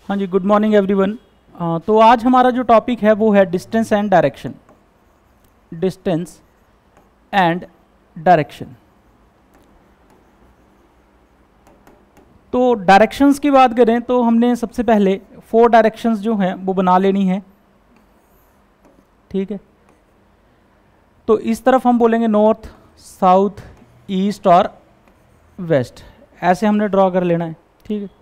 हाँ जी, good morning everyone. तो आज हमारा जो टॉपिक है वो है distance and direction. Distance and direction. तो डायरेक्शंस की बात करें तो हमने सबसे पहले 4 डायरेक्शंस जो हैं वो बना लेनी है, ठीक है। तो इस तरफ हम बोलेंगे नॉर्थ, साउथ, ईस्ट और वेस्ट, ऐसे हमने ड्रॉ कर लेना है, ठीक है।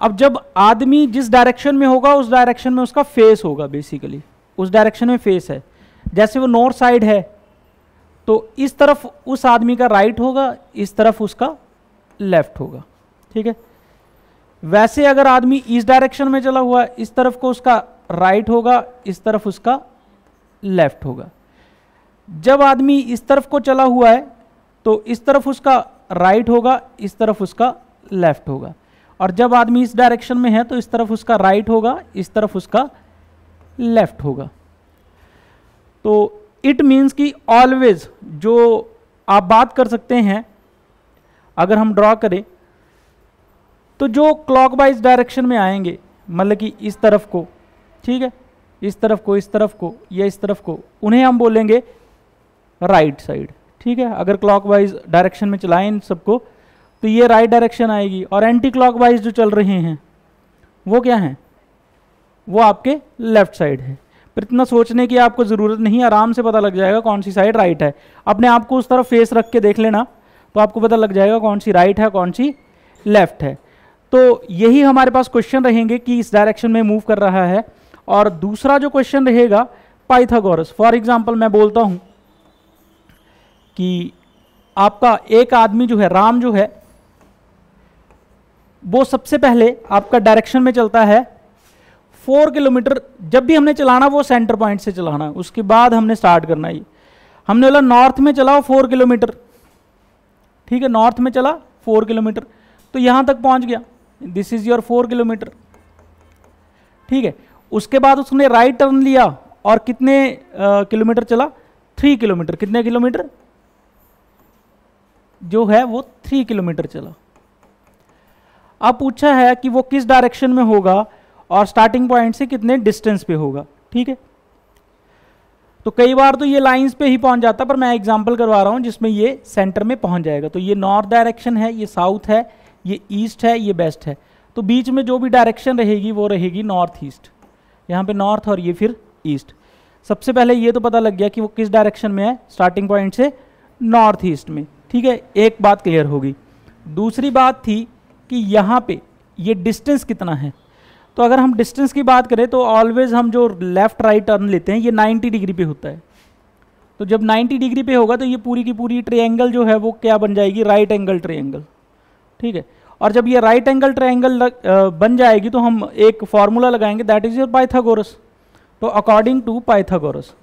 अब जब आदमी जिस डायरेक्शन में होगा उस डायरेक्शन में उसका फेस होगा, बेसिकली उस डायरेक्शन में फेस है। जैसे वो नॉर्थ साइड है तो इस तरफ उस आदमी का राइट होगा, इस तरफ उसका लेफ्ट होगा, ठीक है। वैसे अगर आदमी इस डायरेक्शन में चला हुआ है, इस तरफ को उसका राइट होगा, इस तरफ उसका लेफ्ट होगा। जब आदमी इस तरफ को चला हुआ है तो इस तरफ उसका राइट होगा, इस तरफ उसका लेफ्ट होगा। और जब आदमी इस डायरेक्शन में है तो इस तरफ उसका राइट होगा, इस तरफ उसका लेफ्ट होगा। तो इट मीन्स कि ऑलवेज जो आप बात कर सकते हैं, अगर हम ड्रॉ करें तो जो क्लॉकवाइज डायरेक्शन में आएंगे, मतलब कि इस तरफ को, ठीक है, इस तरफ को, इस तरफ को या इस तरफ को, उन्हें हम बोलेंगे राइट साइड, ठीक है। अगर क्लॉकवाइज डायरेक्शन में चलाएं इन सबको तो ये राइट डायरेक्शन आएगी, और एंटी क्लॉकवाइज जो चल रहे हैं वो क्या हैं, वो आपके लेफ्ट साइड है। पर इतना सोचने की आपको ज़रूरत नहीं, आराम से पता लग जाएगा कौन सी साइड राइट है। अपने आप को उस तरफ फेस रख के देख लेना तो आपको पता लग जाएगा कौन सी राइट है, कौन सी लेफ्ट है। तो यही हमारे पास क्वेश्चन रहेंगे कि इस डायरेक्शन में मूव कर रहा है। और दूसरा जो क्वेश्चन रहेगा पाइथागोरस। फॉर एग्जाम्पल मैं बोलता हूँ कि आपका एक आदमी जो है, राम जो है, वो सबसे पहले आपका डायरेक्शन में चलता है 4 किलोमीटर। जब भी हमने चलाना वो सेंटर पॉइंट से चलाना, उसके बाद हमने स्टार्ट करना है। हमने बोला नॉर्थ में चलाओ 4 किलोमीटर, ठीक है, नॉर्थ में चला 4 किलोमीटर, तो यहां तक पहुंच गया, दिस इज योर 4 किलोमीटर, ठीक है। उसके बाद उसने राइट टर्न लिया और कितने किलोमीटर चला, 3 किलोमीटर। कितने किलोमीटर जो है वो 3 किलोमीटर चला। अब पूछा है कि वो किस डायरेक्शन में होगा और स्टार्टिंग पॉइंट से कितने डिस्टेंस पे होगा, ठीक है। तो कई बार तो ये लाइंस पे ही पहुंच जाता, पर मैं एग्जांपल करवा रहा हूं जिसमें ये सेंटर में पहुंच जाएगा। तो ये नॉर्थ डायरेक्शन है, ये साउथ है, ये ईस्ट है, ये वेस्ट है। तो बीच में जो भी डायरेक्शन रहेगी वो रहेगी नॉर्थ ईस्ट। यहाँ पे नॉर्थ और ये फिर ईस्ट। सबसे पहले ये तो पता लग गया कि वो किस डायरेक्शन में है, स्टार्टिंग पॉइंट से नॉर्थ ईस्ट में, ठीक है। एक बात क्लियर होगी। दूसरी बात थी कि यहाँ पे ये डिस्टेंस कितना है। तो अगर हम डिस्टेंस की बात करें तो ऑलवेज हम जो लेफ्ट राइट टर्न लेते हैं ये 90 डिग्री पे होता है। तो जब 90 डिग्री पे होगा तो ये पूरी की पूरी ट्रायंगल जो है वो क्या बन जाएगी, राइट एंगल ट्रायंगल, ठीक है। और जब ये राइट एंगल ट्रायंगल बन जाएगी तो हम एक फॉर्मूला लगाएंगे, दैट इज योर पाइथागोरस। तो according to Pythagoras,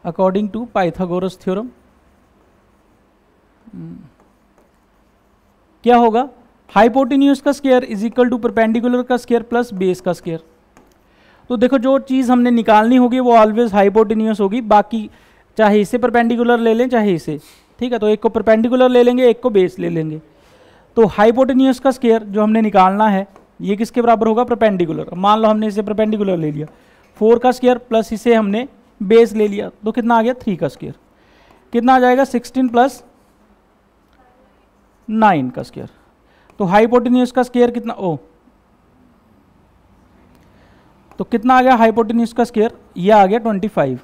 according to Pythagoras theorem क्या होगा, हाइपोटेन्यूज का square is equal to perpendicular का स्क्वायर प्लस बेस का स्क्वायर। तो देखो जो चीज़ हमने निकालनी होगी वो ऑलवेज हाइपोटेन्यूज होगी, बाकी चाहे इसे परपेंडिकुलर ले लें चाहे इसे, ठीक है। तो एक को परपेंडिकुलर ले लेंगे, एक को बेस ले लेंगे। तो हाइपोटेन्यूज का स्क्वायर जो हमने निकालना है ये किसके बराबर होगा, परपेंडिकुलर। मान लो हमने इसे परपेंडिकुलर ले लिया, 4 का स्क्वायर प्लस इसे हमने बेस ले लिया, तो कितना आ गया, 3 का स्क्वायर। कितना आ जाएगा, 16 प्लस 9 का स्क्वायर। तो हाइपोटेन्यूज का स्क्वायर कितना, तो कितना आ गया हाइपोटेन्यूज का स्क्वायर, ये आ गया 25।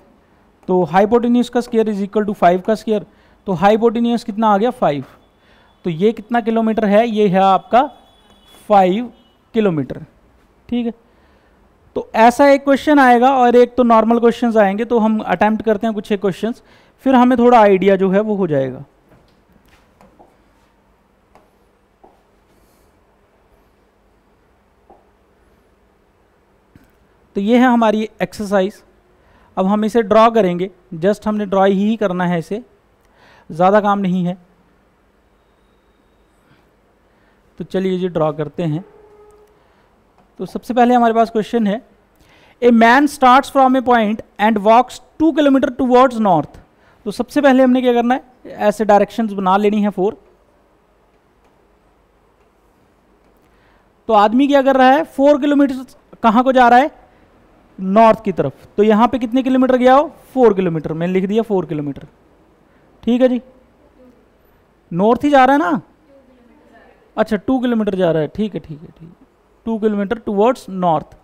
तो हाइपोटेन्यूज का स्क्वायर इज इक्वल टू 5 का स्क्वायर। तो हाइपोटेन्यूज कितना आ गया, 5। तो ये कितना किलोमीटर है, ये है आपका 5 किलोमीटर, ठीक है। तो ऐसा एक क्वेश्चन आएगा और एक तो नॉर्मल क्वेश्चंस आएंगे। तो हम अटेम्प्ट करते हैं कुछ एक क्वेश्चंस, फिर हमें थोड़ा आइडिया जो है वो हो जाएगा। तो ये है हमारी एक्सरसाइज। अब हम इसे ड्रॉ करेंगे, जस्ट हमने ड्रॉ ही करना है, इसे ज़्यादा काम नहीं है। तो चलिए जी ड्रॉ करते हैं। तो सबसे पहले हमारे पास क्वेश्चन है, a man starts from a point and walks 2 kilometre towards north. तो सबसे पहले हमने क्या करना है, ऐसे डायरेक्शंस बना लेनी है 4। तो आदमी क्या कर रहा है, 4 किलोमीटर कहाँ को जा रहा है, नॉर्थ की तरफ। तो यहाँ पे कितने किलोमीटर गया हो, 4 किलोमीटर, मैंने लिख दिया 4 किलोमीटर। ठीक है जी, नॉर्थ ही जा रहा है ना, अच्छा 2 किलोमीटर जा रहा है, ठीक है ठीक है ठीक है, 2 किलोमीटर टूवर्ड्स नॉर्थ।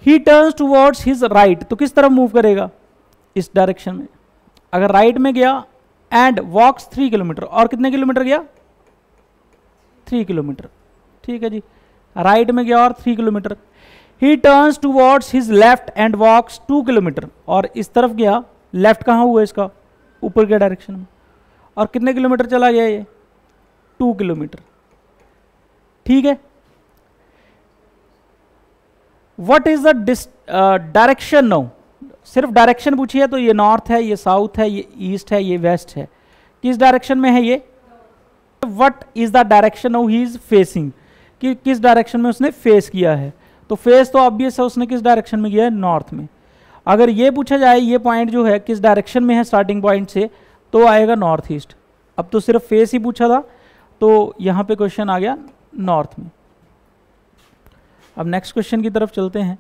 ही टर्न्स टूवर्ड्स हिज राइट, तो किस तरफ मूव करेगा, इस डायरेक्शन में। अगर राइट में गया एंड वॉक्स 3 किलोमीटर, और कितने किलोमीटर गया, 3 किलोमीटर। ठीक है जी, राइट में गया और 3 kilometre. He turns towards his left and walks 2 kilometre, और इस तरफ गया, लेफ्ट कहाँ हुआ इसका, ऊपर के डायरेक्शन में, और कितने किलोमीटर चला गया ये, 2 किलोमीटर। ठीक है, what is the direction now, सिर्फ डायरेक्शन पूछी है, तो ये नॉर्थ है, ये साउथ है, ये ईस्ट है, ये वेस्ट है, किस डायरेक्शन में है ये। What is the direction now he is facing, कि किस डायरेक्शन में उसने फेस किया है। तो फेस तो ऑब्वियस है, उसने किस डायरेक्शन में किया है, नॉर्थ में। अगर ये पूछा जाए ये पॉइंट जो है किस डायरेक्शन में है स्टार्टिंग पॉइंट से, तो आएगा नॉर्थ ईस्ट। अब तो सिर्फ फेस ही पूछा था, तो यहाँ पे क्वेश्चन आ गया नॉर्थ में। अब नेक्स्ट क्वेश्चन की तरफ चलते हैं।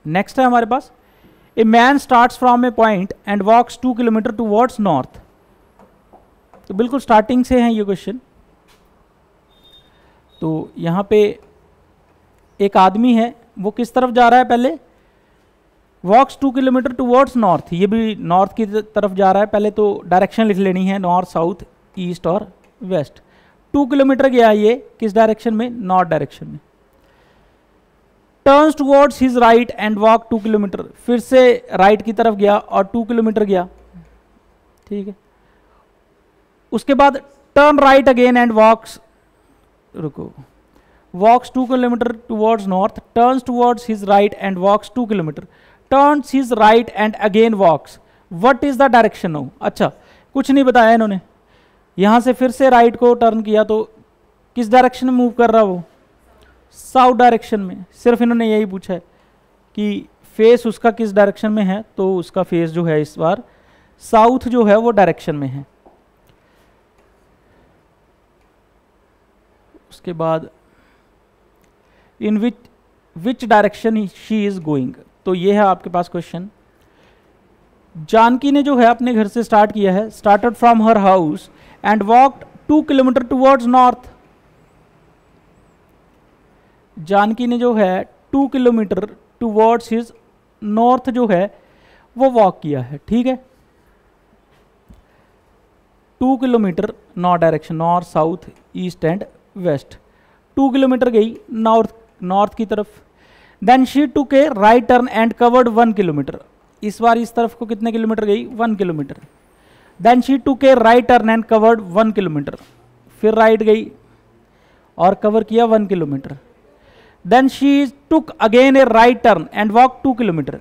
नेक्स्ट है हमारे पास, a man starts from a point and walks 2 kilometre towards north. तो बिल्कुल स्टार्टिंग से है ये क्वेश्चन। तो यहाँ पे एक आदमी है, वो किस तरफ जा रहा है, पहले वॉक्स 2 किलोमीटर टूवर्ड्स नॉर्थ, ये भी नॉर्थ की तरफ जा रहा है। पहले तो डायरेक्शन लिख लेनी है, नॉर्थ साउथ ईस्ट और वेस्ट। 2 किलोमीटर गया ये किस डायरेक्शन में, नॉर्थ डायरेक्शन में। Turns towards his right and walk 2 kilometre, फिर से राइट की तरफ गया और 2 किलोमीटर गया। ठीक है, उसके बाद turn right again and walks, रुको, walks 2 kilometre towards north, turns towards his right and walks 2 kilometre, turns his right and again walks. What is the direction now, अच्छा कुछ नहीं बताया इन्होंने। यहां से फिर से राइट को टर्न किया, तो किस डायरेक्शन में मूव कर रहा वो, साउथ डायरेक्शन में। सिर्फ इन्होंने यही पूछा है कि फेस उसका किस डायरेक्शन में है, तो उसका फेस जो है इस बार साउथ जो है वो डायरेक्शन में है। उसके बाद in which direction she is going, तो ये है आपके पास क्वेश्चन। जानकी ने जो है अपने घर से स्टार्ट किया है, started from her house and walked 2 kilometre towards north. Janaki ने जो है 2 किलोमीटर टूवर्ड्स हिज नॉर्थ जो है वो वॉक किया है। ठीक है, 2 kilometre north direction, north south east and west. 2 kilometre गई नॉर्थ की तरफ। Then she took a right turn and covered 1 kilometre, इस बार इस तरफ को कितने किलोमीटर गई, 1 kilometre. Then she took a right turn and covered 1 kilometre, फिर राइट गई और कवर किया 1 kilometre. Then she took again a right turn and walk 2 kilometre,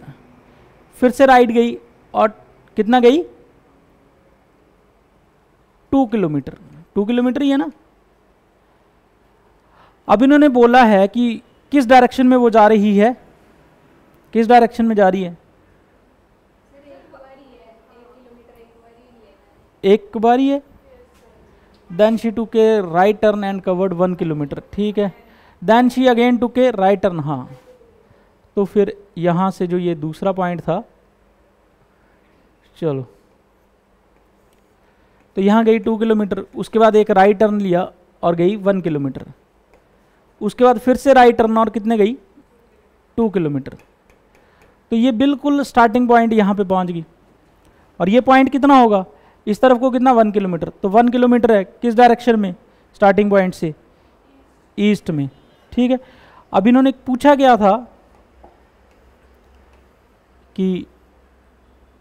फिर से राइट गई और कितना गई, 2 किलोमीटर। 2 किलोमीटर ही है ना। अब इन्होंने बोला है कि किस डायरेक्शन में वो जा रही है, किस डायरेक्शन में जा रही है, एक बारी है। Then she took a right turn and covered 1 kilometre. ठीक है, then she again took a right turn. हाँ, तो फिर यहां से जो ये दूसरा पॉइंट था, चलो, तो यहां गई 2 किलोमीटर, उसके बाद एक राइट टर्न लिया और गई 1 किलोमीटर, उसके बाद फिर से राइट टर्न और कितने गई, 2 किलोमीटर। तो ये बिल्कुल स्टार्टिंग पॉइंट यहाँ पे पहुँच गई। और ये पॉइंट कितना होगा, इस तरफ को कितना, 1 किलोमीटर। तो 1 किलोमीटर है किस डायरेक्शन में, स्टार्टिंग पॉइंट से ईस्ट में। ठीक है, अब इन्होंने पूछा क्या था कि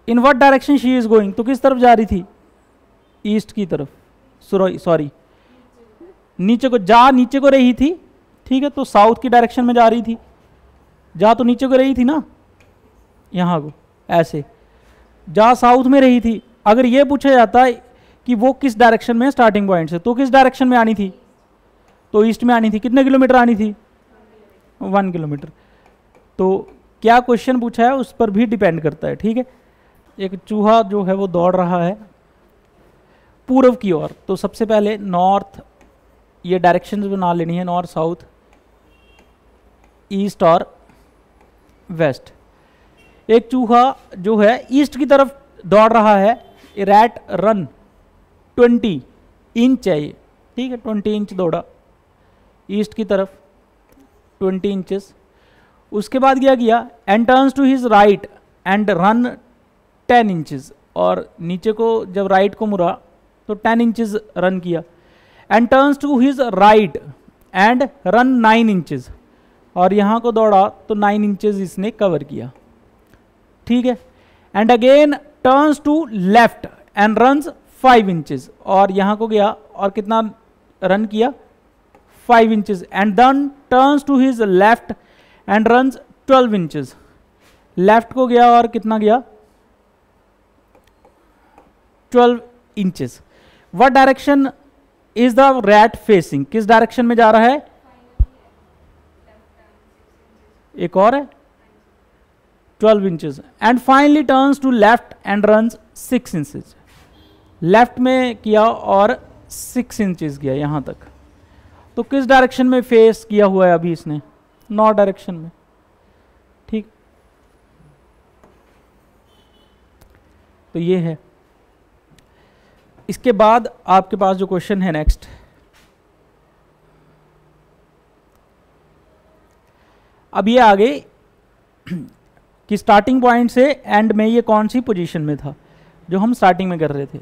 in what direction she is going, तो किस तरफ जा रही थी, ईस्ट की तरफ, सॉरी नीचे को, जा नीचे को रही थी। ठीक है, तो साउथ की डायरेक्शन में जा रही थी, जा तो नीचे को रही थी ना, यहाँ को ऐसे जा साउथ में रही थी। अगर ये पूछा जाता है कि वो किस डायरेक्शन में स्टार्टिंग पॉइंट से, तो किस डायरेक्शन में आनी थी, तो ईस्ट में आनी थी। कितने किलोमीटर आनी थी, 1 किलोमीटर। तो क्या क्वेश्चन पूछा है उस पर भी डिपेंड करता है। ठीक है, एक चूहा जो है वो दौड़ रहा है पूर्व की ओर, तो सबसे पहले नॉर्थ ये डायरेक्शंस बना लेनी है, नॉर्थ साउथ ईस्ट और वेस्ट। एक चूहा जो है ईस्ट की तरफ दौड़ रहा है, रैट रन 20 इंच है ये, ठीक है, 20 इंच दौड़ा ईस्ट की तरफ 20 इंचेस। उसके बाद क्या किया, and turns to his right and run 10 inches, और नीचे को जब राइट को मुड़ा तो 10 इंचेस रन किया। And turns to his right and run 9 inches, और यहाँ को दौड़ा तो 9 इंचेस इसने कवर किया, ठीक है। And again turns to left and runs 5 inches, और यहाँ को गया और कितना रन किया 5 inches. And then turns to his left and runs 12 inches, left को गया और कितना गया 12 inches. What direction is the rat facing, किस डायरेक्शन में जा रहा है, एक और है 12 inches. And finally turns to left and runs 6 inches, left में किया और 6 इंचेस गया यहां तक। तो किस डायरेक्शन में फेस किया हुआ है अभी इसने, नॉर्थ डायरेक्शन में, ठीक। तो ये है। इसके बाद आपके पास जो क्वेश्चन है नेक्स्ट, अब ये आगे कि स्टार्टिंग पॉइंट से एंड में ये कौन सी पोजीशन में था जो हम स्टार्टिंग में कर रहे थे।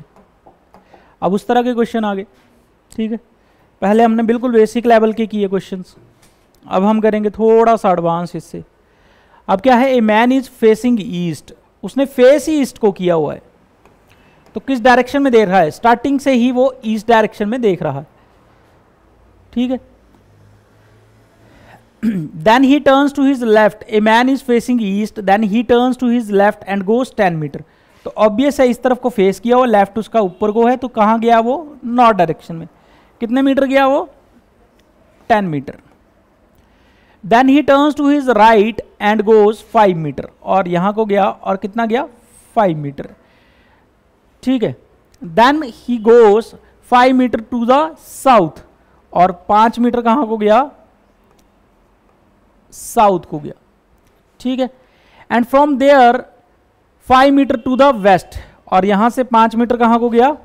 अब उस तरह के क्वेश्चन आ गए, ठीक है। पहले हमने बिल्कुल बेसिक लेवल के किए क्वेश्चंस, अब हम करेंगे थोड़ा सा एडवांस इससे। अब क्या है, a man is facing east, उसने फेस ही ईस्ट को किया हुआ है, तो किस डायरेक्शन में देख रहा है, स्टार्टिंग से ही वो ईस्ट डायरेक्शन में देख रहा है, ठीक है। Then he turns to his left, a man is facing east, then he turns to his left and goes 10 metre. तो ऑब्वियस है इस तरफ को फेस किया हुआ, लेफ्ट उसका ऊपर को है, तो कहाँ गया वो, नॉर्थ डायरेक्शन में। कितने मीटर गया वो, 10 metre. Then he turns to his right and goes 5 metre, और यहां को गया और कितना गया 5 मीटर, ठीक है। Then he goes 5 metre to the south, और 5 मीटर कहां को गया, साउथ को गया, ठीक है। And from there 5 metre to the west, और यहां से 5 मीटर कहां को गया,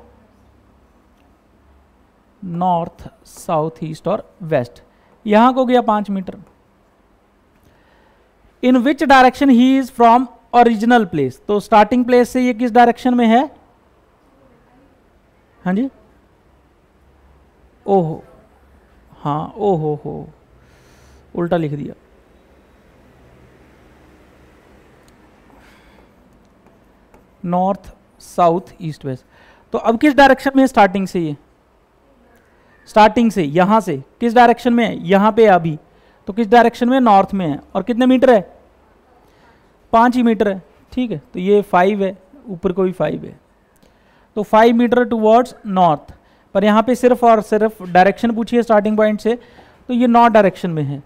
नॉर्थ साउथ ईस्ट और वेस्ट, यहां को गया 5 metre. In which direction he is from original place, तो स्टार्टिंग प्लेस से ये किस डायरेक्शन में है, हाँ जी, ओहो, हाँ ओहो हो, उल्टा लिख दिया, नॉर्थ साउथ ईस्ट वेस्ट। तो अब किस डायरेक्शन में है स्टार्टिंग से, ये स्टार्टिंग से यहां से किस डायरेक्शन में है, यहां पे अभी, तो किस डायरेक्शन में, नॉर्थ में है, और कितने मीटर है, 5 ही मीटर है, ठीक है। तो ये 5 है, ऊपर को भी 5 है, तो 5 मीटर टुवर्ड्स नॉर्थ। पर यहां पे सिर्फ और सिर्फ डायरेक्शन पूछी है स्टार्टिंग पॉइंट से, तो ये नॉर्थ डायरेक्शन में है।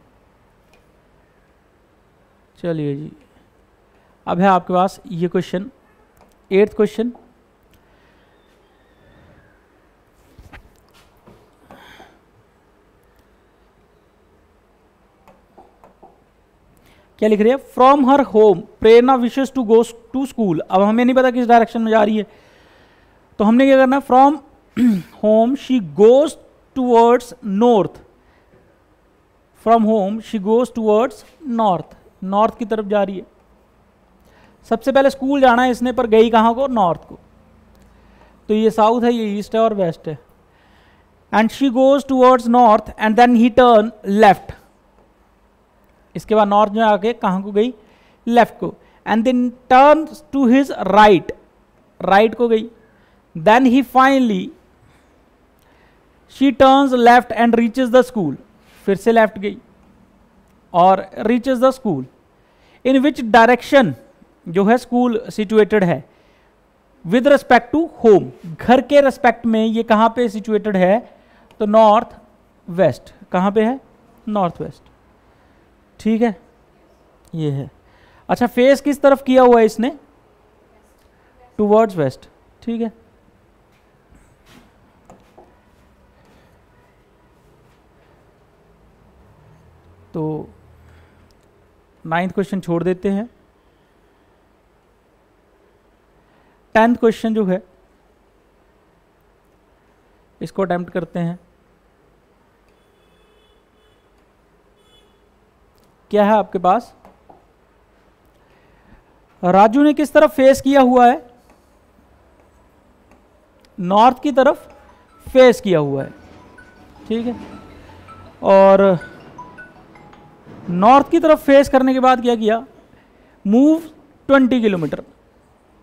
चलिए जी, अब है आपके पास ये क्वेश्चन, 8th क्वेश्चन। क्या लिख रही है, from her home Prerna wishes to go to school. अब हमें नहीं पता किस डायरेक्शन में जा रही है, तो हमने क्या करना, from home she goes towards north, from home she goes towards north, north की तरफ जा रही है। सबसे पहले स्कूल जाना है इसने, पर गई कहाँ को, नॉर्थ को। तो ये साउथ है, ये ईस्ट है और वेस्ट है। And she goes towards north and then he turn left, इसके बाद नॉर्थ में आके कहाँ को गई, लेफ्ट को। And then turn to his right, right को गई। Then he finally she turns left and reaches the school, फिर से लेफ्ट गई और reaches the school. In which direction जो है स्कूल सिचुएटेड है, विद रिस्पेक्ट टू होम, घर के रेस्पेक्ट में ये कहाँ पे सिचुएटेड है, तो नॉर्थ वेस्ट, कहाँ पे है, नॉर्थ वेस्ट, ठीक है, ये है। अच्छा, फेस किस तरफ किया हुआ है इसने, टुवर्ड्स वेस्ट, ठीक है। तो 9th क्वेश्चन छोड़ देते हैं। 10th क्वेश्चन जो है इसको अटेम्प्ट करते हैं। क्या है आपके पास, राजू ने किस तरफ फेस किया हुआ है, नॉर्थ की तरफ फेस किया हुआ है, ठीक है। और नॉर्थ की तरफ फेस करने के बाद क्या किया, मूव 20 किलोमीटर,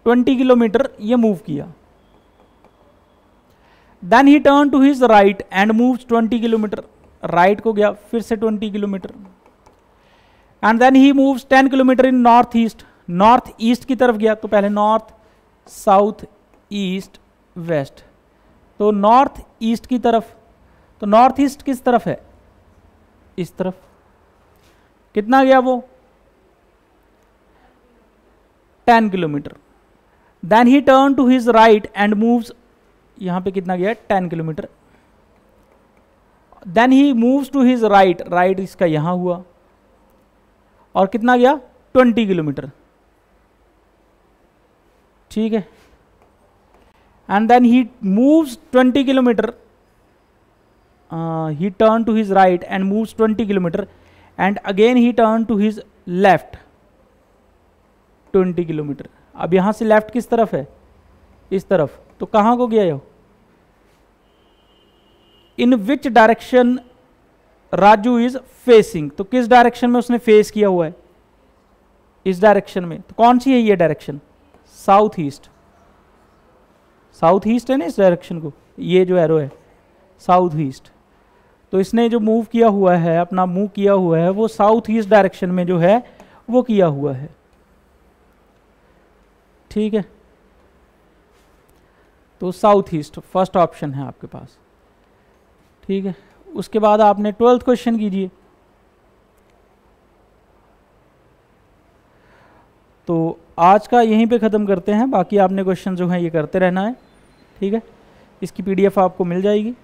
20 किलोमीटर ये मूव किया। Then he turn to his right and moves 20 kilometre, right को गया फिर से 20 kilometre. And then he moves 10 kilometre in north east, north east की तरफ गया। तो पहले नॉर्थ, साउथ, ईस्ट, वेस्ट। तो नॉर्थ ईस्ट की तरफ, तो नॉर्थ ईस्ट किस तरफ है, इस तरफ। कितना गया वो, 10 kilometre. Then he turn to his right and moves, यहां पे कितना गया, 10 kilometre. Then he moves to his right, right इसका यहां हुआ, और कितना गया, 20 किलोमीटर, ठीक है। And then he moves 20 kilometre, he turn to his right and moves 20 kilometre, and again he turn to his left 20 kilometre. अब यहां से लेफ्ट किस तरफ है, इस तरफ। तो कहां को गया ये, in which direction Raju is facing, तो किस डायरेक्शन में उसने फेस किया हुआ है, इस डायरेक्शन में। तो कौन सी है ये direction, south east, south east है ना इस डायरेक्शन को, ये जो एरो है साउथ ईस्ट। तो इसने जो मूव किया हुआ है, अपना मूव किया हुआ है, वो साउथ ईस्ट डायरेक्शन में जो है वो किया हुआ है, ठीक है। तो साउथ ईस्ट फर्स्ट ऑप्शन है आपके पास, ठीक है। उसके बाद आपने 12th क्वेश्चन कीजिए। तो आज का यहीं पे ख़त्म करते हैं, बाकी आपने क्वेश्चन जो है ये करते रहना है, ठीक है। इसकी PDF आपको मिल जाएगी।